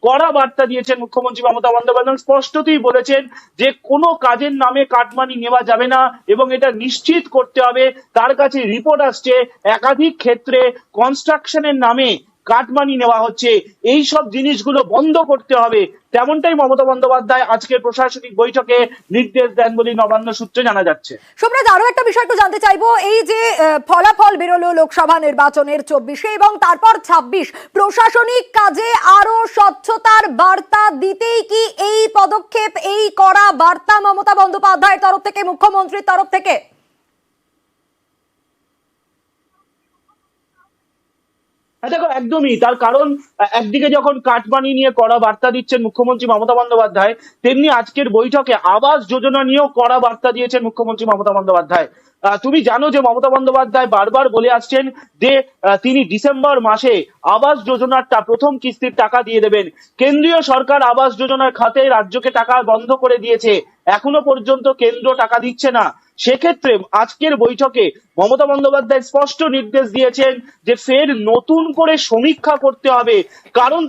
কড়া বার্তা দিয়েছেন মুখ্যমন্ত্রী মমতা বন্দ্যোপাধ্যায়। স্পষ্টতই বলেছেন যে কোনো কাজের নামে কাটমানি নেওয়া যাবে না এবং এটা নিশ্চিত করতে হবে। তার কাছে রিপোর্ট আসছে একাধিক ক্ষেত্রে কনস্ট্রাকশনের নামে কাটমানি নেওয়া হচ্ছে, এই সব জিনিসগুলো বন্ধ করতে হবে। তেমনটাই মমতা বন্দ্যোপাধ্যায় আজকের প্রশাসনিক বৈঠকে নির্দেশ দেন বলে নবান্ন সূত্রে জানা যাচ্ছে। সোমরাজ, আরো একটা বিষয় একটু জানতে চাইবো, এই যে ফলাফল বেরোলো লোকসভা নির্বাচনের 24-এ এবং তারপর 26, প্রশাসনিক কাজে আরো স্বচ্ছতার বার্তা দিতেই কি এই পদক্ষেপ, এই কড়া বার্তা মমতা বন্দ্যোপাধ্যায়ের তরফ থেকে, মুখ্যমন্ত্রীর তরফ থেকে? দেখো, একদমই। তার কারণ একদিকে যখন কাটমানি নিয়ে কড়া বার্তা দিচ্ছেন মুখ্যমন্ত্রী মমতা বন্দ্যোপাধ্যায়, তেমনি আজকের বৈঠকে আবাস যোজনা নিয়েও কড়া বার্তা দিয়েছেন মুখ্যমন্ত্রী মমতা বন্দ্যোপাধ্যায়। তুমি জানো যে মমতা বন্দ্যোপাধ্যায় বারবার বলে আসছেন যে তিনি ডিসেম্বর মাসে আবাস যোজনার প্রথম কিস্তির টাকা দিয়ে দেবেন। কেন্দ্রীয় সরকার আবাস যোজনার খাতে রাজ্যকে টাকা বন্ধ করে দিয়েছে, এখনো পর্যন্ত কেন্দ্র টাকা দিচ্ছে না। সেক্ষেত্রে আজকের বৈঠকে মমতা বন্দ্যোপাধ্যায় স্পষ্ট নির্দেশ দিয়েছেন যে ফের নতুন করে সমীক্ষা করতে হবে। কারণ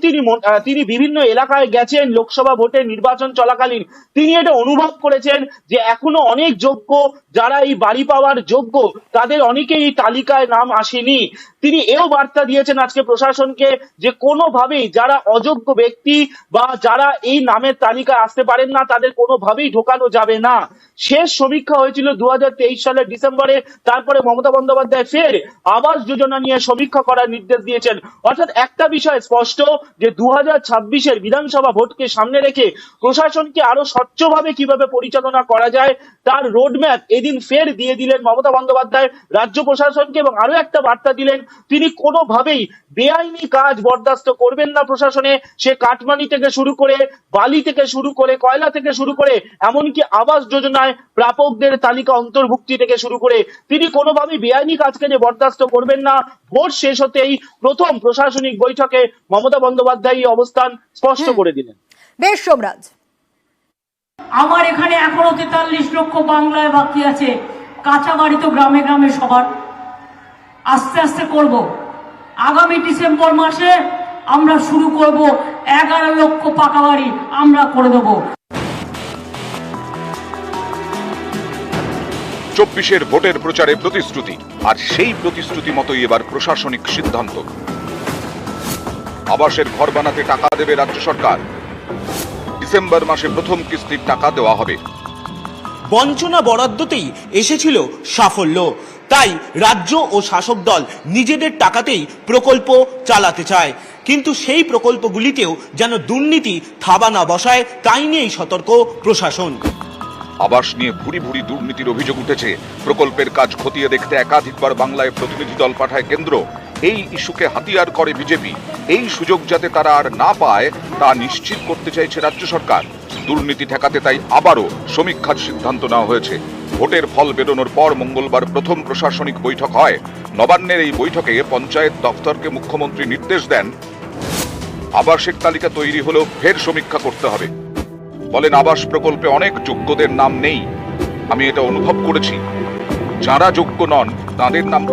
তিনি বিভিন্ন এলাকায় গেছেন লোকসভা ভোটে নির্বাচন চলাকালীন, তিনি এটা অনুভব করেছেন যে এখনো অনেক যোগ্য, যারা এই বাড়ি পাওয়ার যোগ্য, তাদের অনেকেই এই তালিকায় নাম আসেনি। তিনি এও বার্তা দিয়েছেন আজকে প্রশাসনকে যে কোনোভাবেই যারা অযোগ্য ব্যক্তি বা যারা এই নামের তালিকায় আসতে পারেন না, তাদের কোনোভাবেই ঢোকানো যাবে না। শেষ সমীক্ষা হয়েছিল 2023 সালের ডিসেম্বরে। তারপরে মমতা বন্দ্যোপাধ্যায় ফের আবাস যোজনা নিয়ে সমীক্ষা করার নির্দেশ দিয়েছেন। অর্থাৎ একটা বিষয় স্পষ্ট যে 2026-এর বিধানসভা ভোটকে সামনে রেখে প্রশাসনকে আরো স্বচ্ছভাবে কিভাবে পরিচালনা করা যায় তার রোডম্যাপ এদিন ফের দিয়ে দিলেন মমতা বন্দ্যোপাধ্যায় রাজ্য প্রশাসনকে। এবং আরো একটা বার্তা দিলেন, তিনি কোনোভাবেই বেআইনি কাজ বরদাস্ত করবেন না প্রশাসনে। সে কাটমানি থেকে শুরু করে, বালি থেকে শুরু করে, কয়লা থেকে শুরু করে, এমনকি আবাস যোজনায় প্রাপকদের তালিকা অন্তর্ভুক্তি থেকে শুরু করে তিনি কোনোভাবেই বেআইনি কাজকে যে বরদাস্ত করবেন না। ভোট শেষ হতেই প্রথম প্রশাসনিক বৈঠকে মমতা বন্দ্যোপাধ্যায় এই অবস্থান স্পষ্ট করে দিলেন। বেশ সোমরাজ, আমার এখানে এখনো 43 লক্ষ বাংলায় বাকি আছে। কাঁচা বাড়ি তো গ্রামে গ্রামে সবার, আস্তে আস্তে করব। আগামী ডিসেম্বর মাসে আমরা শুরু করব 11 লক্ষ পাকা বাড়ি আমরা করে দেব। 24-এর ভোটের প্রচারে প্রতিশ্রুতি, আর সেই প্রতিশ্রুতি মতোই এবার প্রশাসনিক সিদ্ধান্ত। আবাসের ঘর বানাতে টাকা দেবে রাজ্য সরকার, ডিসেম্বর মাসে প্রথম কিস্তির টাকা দেওয়া হবে। বঞ্চনা বরাদ্দতেই এসেছিল সাফল্য, তাই রাজ্য ও শাসক দল নিজেদের টাকাতেই প্রকল্প চালাতে চায়। কিন্তু সেই প্রকল্পগুলিতেও যেন দুর্নীতি থাবা না বসায়, তাই নিয়েই সতর্ক প্রশাসন। আবাস নিয়ে ভুরি ভুরি দুর্নীতির অভিযোগ উঠেছে। প্রকল্পের কাজ খতিয়ে দেখতে একাধিকবার বাংলায় প্রতিনিধি দল পাঠায় কেন্দ্র। এই ইস্যুকে হাতিয়ার করে বিজেপি। এই সুযোগ যাতে তারা আর না পায় তা নিশ্চিত করতে চাইছে রাজ্য সরকার। দুর্নীতি ঠেকাতে তাই আবারও সমীক্ষার সিদ্ধান্ত নেওয়া হয়েছে। ভোটের ফল বেরোনোর পর মঙ্গলবার প্রথম প্রশাসনিক বৈঠক হয়। নবান্নের এই বৈঠকে পঞ্চায়েত দপ্তরকে মুখ্যমন্ত্রী নির্দেশ দেন, আবাসের তালিকা তৈরি হলেও ফের সমীক্ষা করতে হবে। বলেন, আবাস প্রকল্পে অনেক যোগ্যদের নাম নেই, আমি এটা অনুভব করেছি। যারা যোগ্য নন তাদের নাম